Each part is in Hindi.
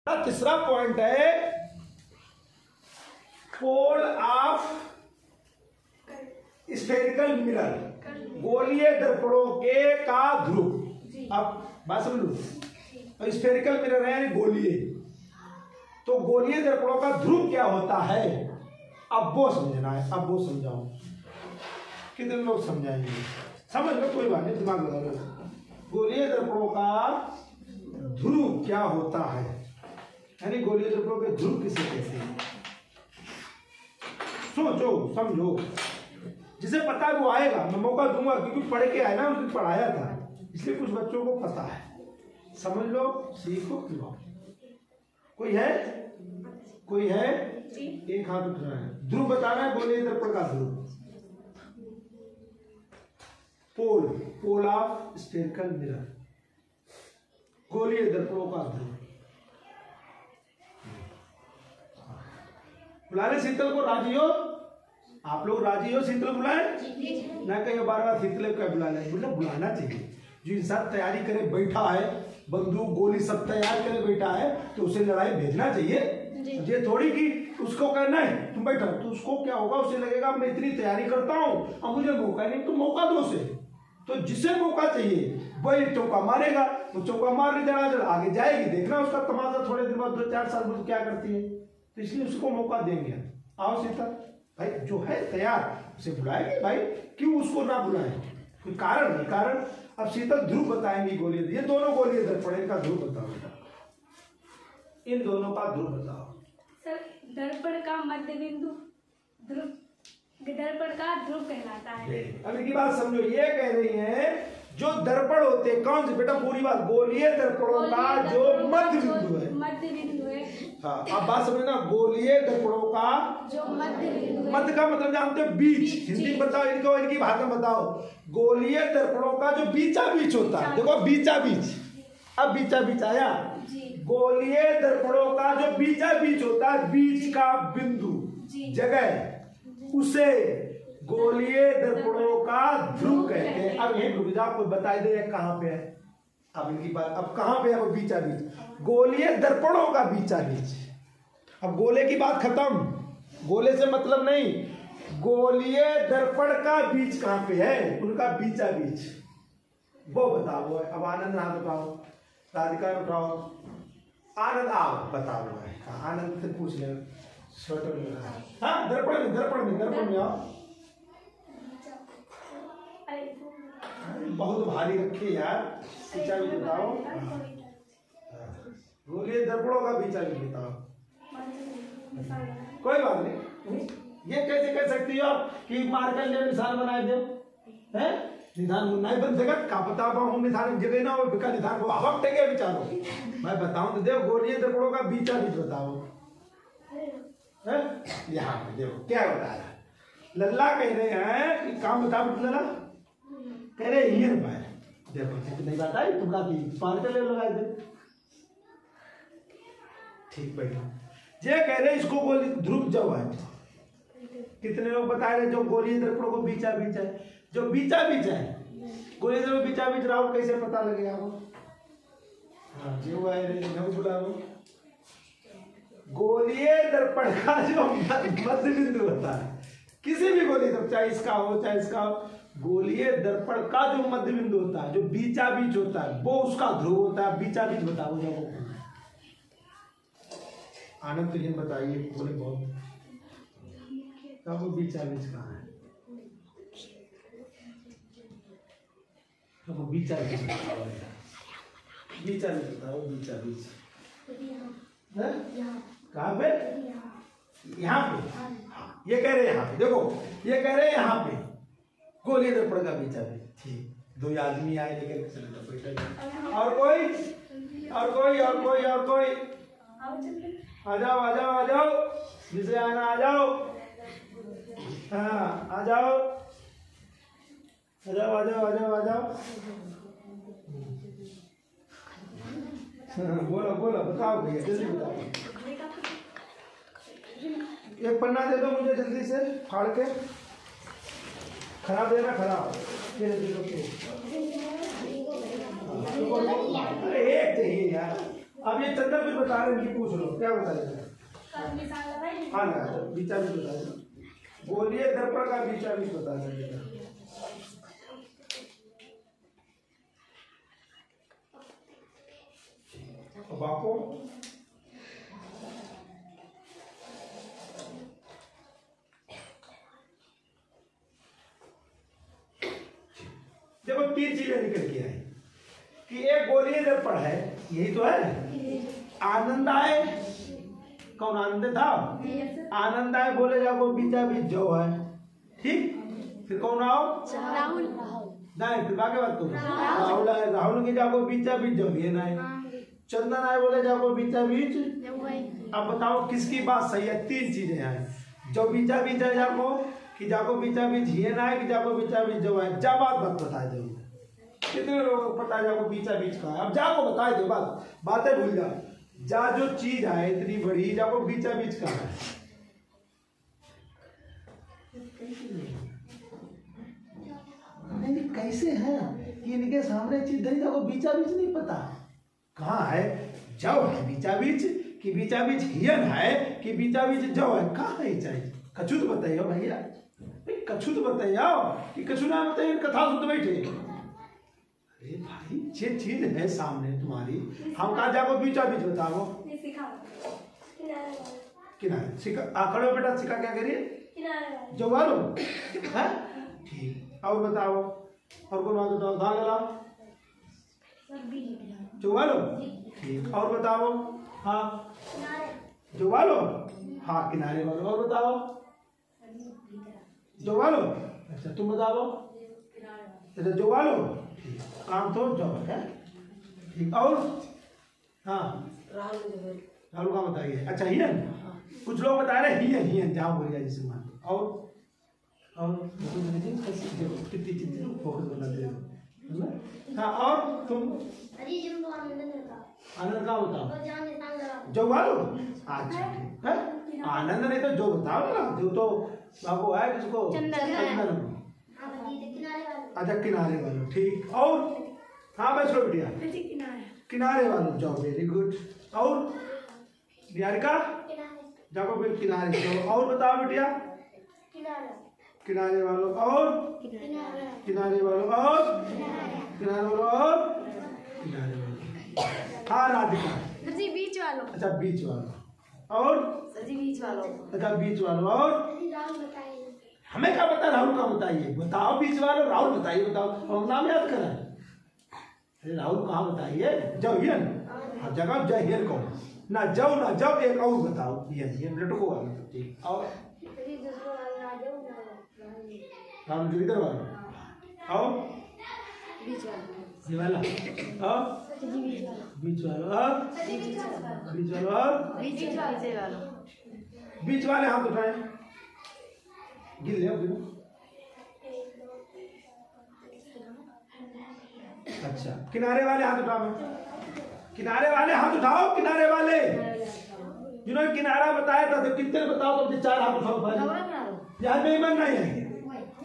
तीसरा पॉइंट है पोल ऑफ स्फेरिकल मिरर, गोलीय दर्पणों के का ध्रुव। अब बात समझ लो, स्फेरिकल मिरर है गोलीय, तो गोलीय दर्पणों का ध्रुव क्या होता है, अब वो समझना है। अब वो समझाओ, कितने लोग समझाएंगे? समझ लो, कोई बात नहीं, दिमाग लगा लो। गोलीय दर्पणों का ध्रुव क्या होता है, यानी गोलीय दर्पणों के ध्रुव किसे कहते हैं? सोचो समझो, जिसे पता है वो आएगा, मैं मौका दूंगा क्योंकि पढ़ के आया ना, उसने पढ़ाया था, इसलिए कुछ बच्चों को पता है। समझ लो, सीखो, खिलाओ। कोई है? कोई है? एक हाथ उठना है। ध्रुव बताना है, गोलीय दर्पण का ध्रुव। पोल, पोल ऑफ स्फेरिकल मिरर, गोलीय दर्पणों का ध्रुव। बुला ले शीतल को, राजी हो? आप लोग राजी हो? शीतल बुलाए ना, कहीं बार बार शीतल को बुला ले, बुलाना चाहिए। जो इंसान तैयारी करे बैठा है, बंदूक गोली सब तैयार करे बैठा है, तो उसे लड़ाई भेजना चाहिए। ये थोड़ी कि उसको कहना है तुम बैठो, तो उसको क्या होगा, उसे लगेगा मैं इतनी तैयारी करता हूँ, अब मुझे मौका नहीं, तो मौका दो उसे। तो जिसे मौका चाहिए वही चौका मारेगा, तो चौका मार नहीं देना, आगे जाएगी, देखना उसका तमाशा थोड़े दिन बाद, 2-4 साल बाद क्या करती है। तो इसलिए उसको मौका देंगे। आओ सीता भाई, जो है तैयार उसे बुलाएंगे भाई, क्यों उसको ना बुलाएं? कोई कारण नहीं, कारण अब शीतल ध्रुव बताएंगी गोलीय, ये दोनों गोलीय दर्पण, इनका ध्रुव बताओ बेटा, इन दोनों का ध्रुव बताओ। सर, दर्पण का मध्य बिंदु ध्रुव, दर्पण का ध्रुव कहलाता है। अब इनकी बात समझो, ये कह रही है जो दर्पण होते हैं, कौन से बेटा, पूरी बात, गोलीय दर्पणों का जो मध्य बिंदु है, मध्य बिंदु है। हाँ, आप बात समझना, गोलीय दर्पणों का जो मध्य बिंदु है, मध्य का मतलब जानते हो बीच, हिंदी बताओ इनको, इनकी भाषा बताओ। गोलीय दर्पणों का जो बीचा बीच होता है, देखो बीचा बीच, अब बीचा बीच आया। गोलीय दर्पणों का जो बीचा बीच होता है, बीच का बिंदु जगह, उसे गोलीय दर्पणों का ध्रुव कहते हैं। अब यही रुक जाओ, कोई बताई दे कहां पे है। अब इनकी बात, अब कहां पे है वो बीचा बीच, गोलीय दर्पणों का बीचा बीच। अब गोले की बात खत्म, गोले से मतलब नहीं, गोलीय दर्पण का बीच कहां पे है, उनका बीचा बीच, वो बताओ। अब आनंद हाथ उठाओ, राधिका उठाओ, आनंद आओ बताओ। आनंद से पूछ ले, स्वेटर में, हाँ दर्पण में, दर्पण में, दर्पण में आओ। बहुत भारी रखी यार, बीचा बीच बताओ। गोलीय दर्पणों का बीचा बीच बताओ। कोई बात नहीं, ये कैसे कह सकती हो कि मार्कर ले निशान बनाए दो, हैं? निशान नहीं बन सका, का बता पाऊँ निशान जगह ना हो, बिका निशान को हवक टेके विचारो। मैं बताऊं तो देखो, गोलीय दर्पणों का बीचा बीच बताओ। यहाँ पे देखो क्या बता रहा है, लल्ला कह रहे हैं कि काम बता, लल्ला कह रहे ये पाए, देखो नहीं बात आई, तुमका मार्कर ले लगाए थे, ठीक बैठो। ये कह रहे इसको गोली ध्रुव जब है, कितने लोग बता रहे जो गोलीय दर्पणों को बीचा बीच है, जो बीचा बीच है गोलीय दर्पण बीचा बीच, राहुल कैसे पता लगेगा वो? हाँ जो है बुलाओ। गोलीय दर्पण का जो मध्य बिंदु होता है, किसी भी गोलीय दर्पण, चाहे इसका हो चाहे इसका हो, गोलीय दर्पण का जो मध्य बिंदु होता है, जो बीचा बीच होता है, वो उसका ध्रुव होता है। बीचा बीच बताओ जब, आनंद तो ये बताइए, बोले बहुत वो बीचा बीच कहाँ है, वो बीचा बीच बताओ, बीचा बीच बताओ, बीचा बीच कहाँ पे? यहाँ पे। ये कह रहे हैं यहाँ पे, देखो ये कह रहे हैं यहाँ पे गोलीय दर्पण का बीचा बीच। ठीक, दो आदमी आए लेकर चले, और कोई, और कोई, और कोई, और कोई, आ जाओ आ जाओ आ जाओ, जिसे आना आ जाओ, हाँ आ जाओ आ जाओ आ जाओ आ जाओ आ जाओ, बोलो बोलो, बताओ भैया जल्दी बताओ। एक पन्ना दे दो मुझे जल्दी से फाड़ के, खराब देना, खराब, ये दे दो। अरे एक चाहिए यार, अब ये चंदन कुछ बता रहे हैं, इनकी पूछ लो, क्या बता रहे हैं? हाँ ना, बीचा बीच बता रहे, गोलीय दर्पण का बीचा बीच बता रहे हैं। अब आपको देखो 3 चीजें निकल के आई कि एक गोलीय दर्पण है, यही तो है। आनंद आए, कौन आनंद था? आनंद आए बोले जाओ बीचा बीच जो है, ठीक। फिर कौन आओ? राहुल। नहीं, फिर आगे बात करो। राहुल आए, राहुल के जाओ बीचा बीच जो ये नहीं। चंदन आए बोले जाओ बीचा बीच। अब बताओ किसकी बात सही है? 3 चीजें हैं। जो बीचा बीच है जाको, कि जाको बीचा बीच ही ना है, कि जाको बीचा बीच जो है। जा बात बताए दो, कितने लोगों को पता है जाको बीचा बीच का है? अब जाको बताए दो, बातें भूल जाओ। जा जो चीज है इतनी बड़ी, जाको बीचा बीच का है। नहीं कैसे है कि इनके सामने चीज नहीं, जाको बीचा बीच नहीं पता कहाँ है। जव है बीचा बीच, कि बीचा बीच हियन है, कि बीचा बीच जव है, कहाँ है चाहिए? कछु तो बताइए भैया, कछु तो बताइए कि कछु ना बताइए, कथा सुनते बैठे। अरे भाई ये चीज है सामने तुम्हारी, हम कहाँ जाको बीचा बीच बताओ। किनारे सिक्का खड़े बेटा, सिक्का क्या करिए? जो वालो है, ठीक। और बताओ, और कौन बात बताओ? धान लगाओ, जो वालो, ठीक। और बताओ, हाँ जो वालो, हाँ किनारे वालो। और बताओ, जो वालो। अच्छा तुम बताओ, अच्छा जो वालो, काम तो जो है, ठीक। और हाँ राहुल का बताइए। अच्छा हियन, कुछ लोग बता रहे हियन, हियन जाओ बोलिए जैसे मान। और कितनी चीजें फोकस बनाते हो। हाँ और तुम आनंद का बताओ, जो वालो। अच्छा ठीक है, आनंद नहीं तो जो बताओ ना, जो तो बाबू है किसको? चंदन। अच्छा किनारे वालों, ठीक। और हाँ मैं छोड़ दिया, किनारे वालों जाओ, वेरी गुड। और निहारिका जाओ फिर किनारे जाओ। और बताओ बेटिया, किनारे वालों, और किनारे वालों, और किनारे वालों, और किनारे वालों। हाँ राधिका बीच वालों। अच्छा बीच वालों, और बीच वालों। अच्छा बीच वालों। और हमें क्या बता? राहुल का बताइए, बताओ बीच वालों। राहुल बताइए, बताओ, और नाम याद करा। अरे राहुल कहाँ बताइए? जब हियन, अब जगह जय हियन कौन ना, जब ना जब एक और बताओ, हियन लटको वाला, ठीक। और राहुल जो इधर वाला, और बीच वाला, और बीच वाला, और बीच वाला, और बीच वाले हाथ उठाए, गिन ले गिनो। अच्छा किनारे वाले हाथ उठाओ, किनारे वाले हाथ उठाओ, किनारे वाले जिन्होंने किनारा बताया था। तो कितने बताओ? तो 4 हाथ उठाओ भाई, यहाँ बेईमान नहीं है,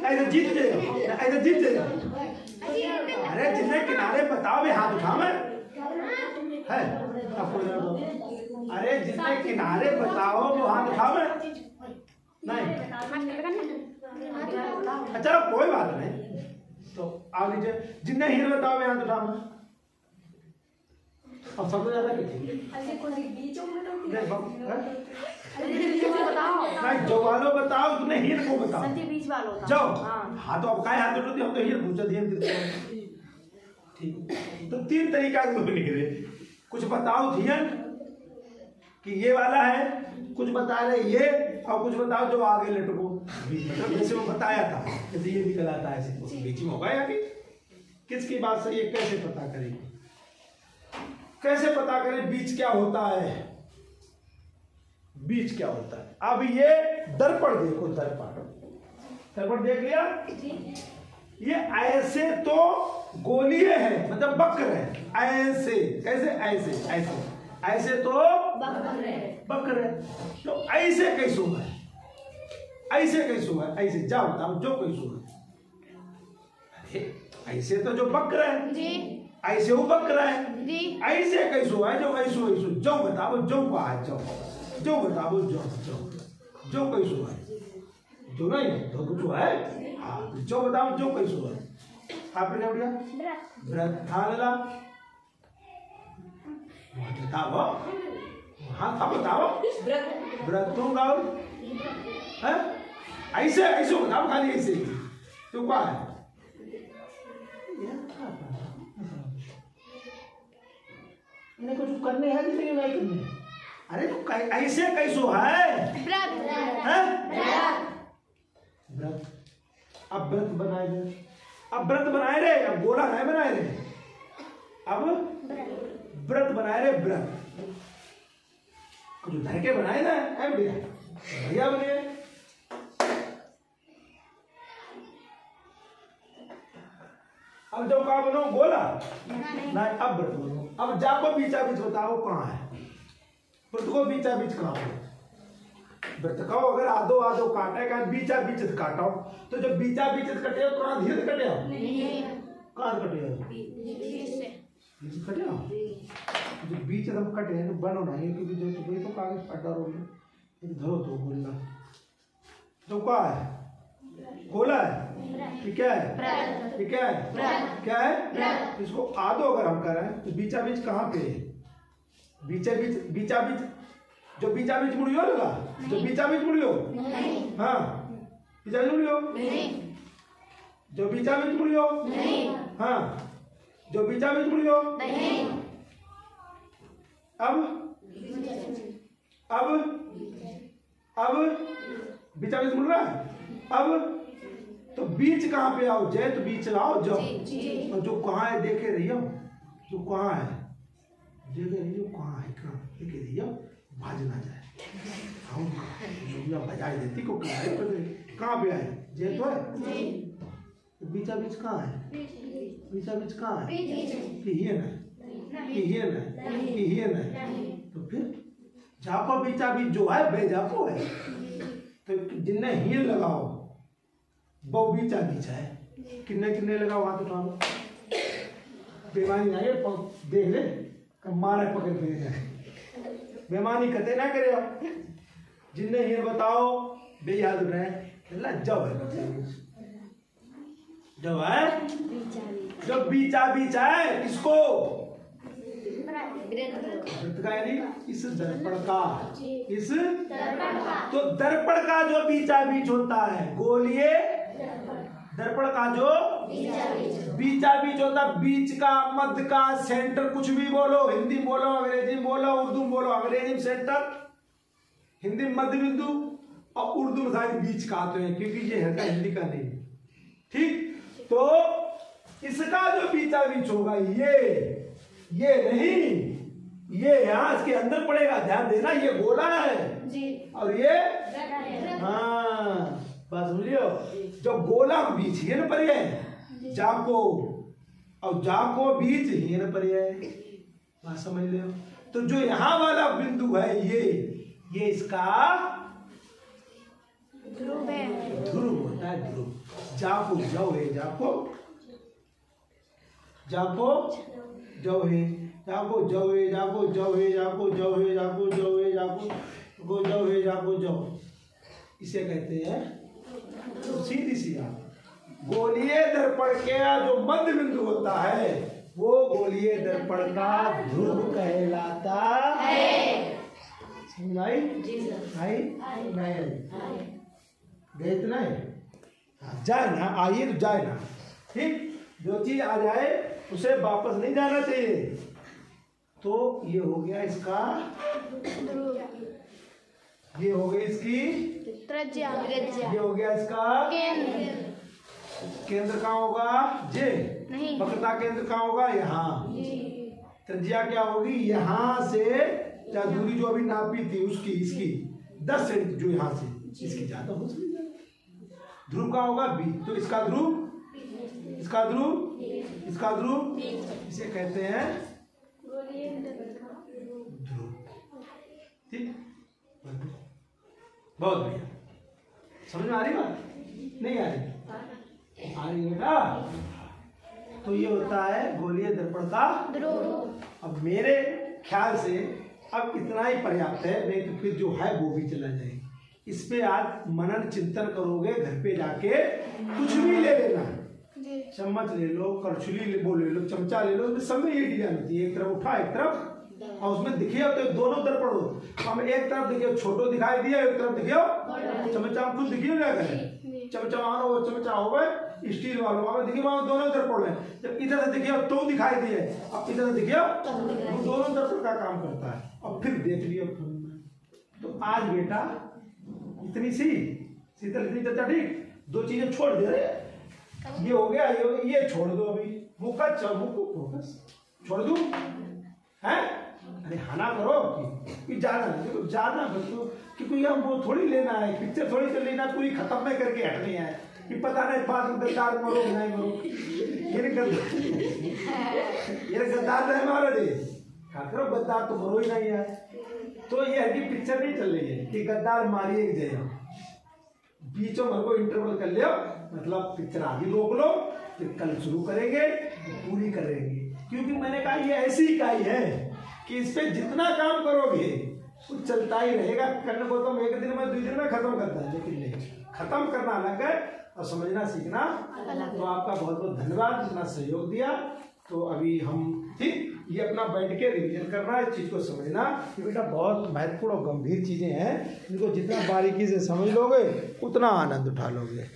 ऐसे जीत जाएगा, ऐसे जीत जाएगा। अरे जिन्हें किनारे बताओ वे हाथ उठाओ है। अरे जितने किनारे बताओ वो हाथ उठाओ नहीं। अच्छा कोई बात नहीं, तो आप लीजिए, जिन्हें हियन बताओ वे हाथ उठाओ। अब सबसे ज्यादा कितनी? नहीं जो वालों बताओ, तुमने हियन को बताओ। बीच वालों जाओ हाँ, तो अब काय हाथ उठाते, हम तो हियन पूछो हियन, ठीक। तो 3 तरीका के लोग निकले, कुछ बताओ हियन कि ये वाला है, कुछ बता रहे ये, और कुछ बताओ जो आगे लटको। मतलब जैसे वो बताया था, जैसे ये निकल आता है, ऐसे बीच में होगा या किसकी बात सही है? कैसे पता करें, कैसे पता करें बीच क्या होता है? बीच क्या होता है? अब ये दर्पण देखो, दर्पण देख लिया। ये ऐसे तो गोलीय है, मतलब वक्र है, ऐसे कैसे, ऐसे ऐसे ऐसे तो वक्र है। तो ऐसे कैसे हुआ है? ऐसे कैसे हुआ है? ऐसे जाओ बताओ, जो कैसे हुआ है? ऐसे तो जो वक्र है, ऐसे हो बकरा है जी ऐसे कैसो है जो ऐसो ऐसो जो बताओ जो का है जो बताओ जो कैसो है जो नहीं तो कुछ है हाँ जो बताओ जो कैसो है आपने क्या बोला व्रत हाँ ला बताओ हाँ था बताओ व्रत तो गाओ है ऐसे ऐसे बताओ खाली ऐसे तो क्या है इन्हें कुछ करने हैं कि नहीं करने अरे तो ऐसे कैसो है व्रत व्रत अब व्रत बनाए रे अब व्रत बनाए रे अब गोला नहीं बनाए रे अब व्रत बनाए रे व्रत कुछ धर के बनाए ना है भैया बने अब जब कहा बनो गोला नहीं अब व्रत बनो अब जाको बीचा बीच बताओ कहाँ है व्रत को बीचा बीच कहाँ है व्रत का अगर आधो आधो काटे का बीचा बीच काटो तो जब बीचा बीच कटे हो कहाँ धीरे कटे हो कहाँ कटे हो कटे हो जो बीच एकदम कटे हैं तो बनो ना ये क्योंकि जो वही तो कागज पटा रोल ये धरो तो गोला तो क्या है गोला है ये क्या है ये क्या है क्या है इसको आधो अगर हम करें तो बीचा बीच कहाँ पे है बीचा बीच जो बीचा बीच मुड़ियो लगा जो बीचा बीच मुड़ियो हाँ बीचा बीच मुड़ियो जो बीचा बीच मुड़ियो हाँ जो बीचा बीच मुड़ियो अब बीचा बीच मुड़ रहा है अब तो बीच कहाँ पे आओ जय तो बीच लाओ जाओ और जो कहाँ है देखे रहियो जो कहाँ है देखे रहियो कहाँ है कहाँ देखे रहियो भाज ना जाए हम बजाई देती को कहाँ पे आए जय तो है तो बीचा बीच कहाँ है बीचा बीच कहाँ है ना तो फिर जापो बीचा बीच जो है बे जापो है तो जिन्ने हीन लगाओ वो बीचा बीच है किन्ने किन्ने लगाओ हाथ उठा लो बेमानी ना ये देख ले मारे पकड़ पे जाए बेमानी कते ना करे जिन्ने हीन बताओ बे याद उठाए जब है जब है जो बीचा बीच है इसको यानी इस दर्पण का तो दर्पण का जो बीचा बीच होता है गोलिये दर्पण का जो बीचा बीच होता है बीच का मध्य का सेंटर कुछ भी बोलो हिंदी बोलो अंग्रेजी बोलो उर्दू बोलो अंग्रेजी में सेंटर हिंदी में मध्य बिंदु और उर्दू में सारे बीच का आते हैं क्योंकि ये है हिंदी का नहीं ठीक तो इसका जो बीचा बीच होगा ये नहीं ये यहाँ इसके अंदर पड़ेगा ध्यान देना ये गोला है जी और ये हाँ बात समझियो जो गोला बीच ही न पड़े जाको और जाको बीच ही न पड़े बात समझ लियो तो जो यहाँ वाला बिंदु है ये इसका ध्रुव है ध्रुव होता है ध्रुव जाको जो है जाको जाको जो है जाको जो है जाको जो है जाको जो है जाको जो है जाको गो जो है जाको जो इसे कहते हैं सीधी सी गोलीय दर्पण का जो मध्य बिंदु होता है वो गोलीय दर्पण का ध्रुव कहलाता है समझ आई आई नहीं गए इतना है जाए ना आइए तो जाए ना ठीक जो चीज आ जाए उसे वापस नहीं जाना चाहिए तो ये हो गया इसका ये हो गई इसकी त्रिज्या ये हो गया इसका केंद्र कहाँ होगा जे नहीं वक्रता केंद्र कहाँ होगा यहाँ त्रिज्या क्या होगी यहाँ से या दूरी जो अभी नापी थी उसकी इसकी 10 सेंटीमीटर जो यहाँ से इसकी ज्यादा हो सकती है ध्रुव कहाँ होगा बी तो इसका ध्रुव इसे कहते हैं ध्रुव ठीक बहुत बढ़िया समझ में आ रही बात नहीं आ रही बेटा तो ये होता है गोलीय दर्पण का ध्रुव। अब मेरे ख्याल से अब इतना ही पर्याप्त है, नहीं तो फिर जो है वो भी चला जाए। इस पे आज मनन चिंतन करोगे, घर पे जाके कुछ भी ले लेना, चम्मच ले लो, करछुली वो ले लो, चमचा ले लो, सब में ये डिजाइन होती है, एक तरफ उठा एक तरफ, और उसमें दिखे हो तो दोनों दर्पण हो। हम एक तरफ देखियो छोटो दिखाई दिया, एक तरफ देखियो चमचा खुद दिखियो क्या करे, चमचा मानो वो चमचा हो गए स्टील वालों में देखिए वहां दोनों दर्पण है। जब इधर से देखियो तो दिखाई दिए, अब इधर से देखियो वो दोनों दर्पण का काम करता है। अब फिर देख लियो फोन में। तो आज बेटा इतनी सी शीतल इतनी चर्चा ठीक, दो चीजें छोड़ दे रहे, ये हो गया ये छोड़ दो, अभी फोकस फोकस छोड़ दूं है, अरे हना करो कि जाना देखो जाना बच्चों कि कोई हम वो थोड़ी लेना है, पिक्चर थोड़ी कर लेना, पूरी खत्म में करके हटनी है कि पता नहीं बाद में गद्दार मरो नहीं मरो, ये गद्दार नहीं मारो रे, करो गद्दार तो मरो ही नहीं है। तो ये है कि पिक्चर नहीं चल रही है कि गद्दार मारिए जय, बीचों में को इंटरवल कर लियो, मतलब पिक्चर आगे रोक लो, फिर कल शुरू करेंगे पूरी करेंगे। क्योंकि मैंने कहा ये ऐसी इकाई है कि इस पे जितना काम करोगे वो चलता ही रहेगा। करने को तो एक दिन में 2 दिन में खत्म करता है, लेकिन नहीं, खत्म करना अलग है और समझना सीखना। तो आपका बहुत बहुत धन्यवाद जितना सहयोग दिया। तो अभी हम ठीक ये अपना बैठ के रिवीजन करना, इस चीज को समझना कि बेटा बहुत महत्वपूर्ण और गंभीर चीजें हैं, इनको जितना बारीकी से समझ लोगे उतना आनंद उठा लोगे।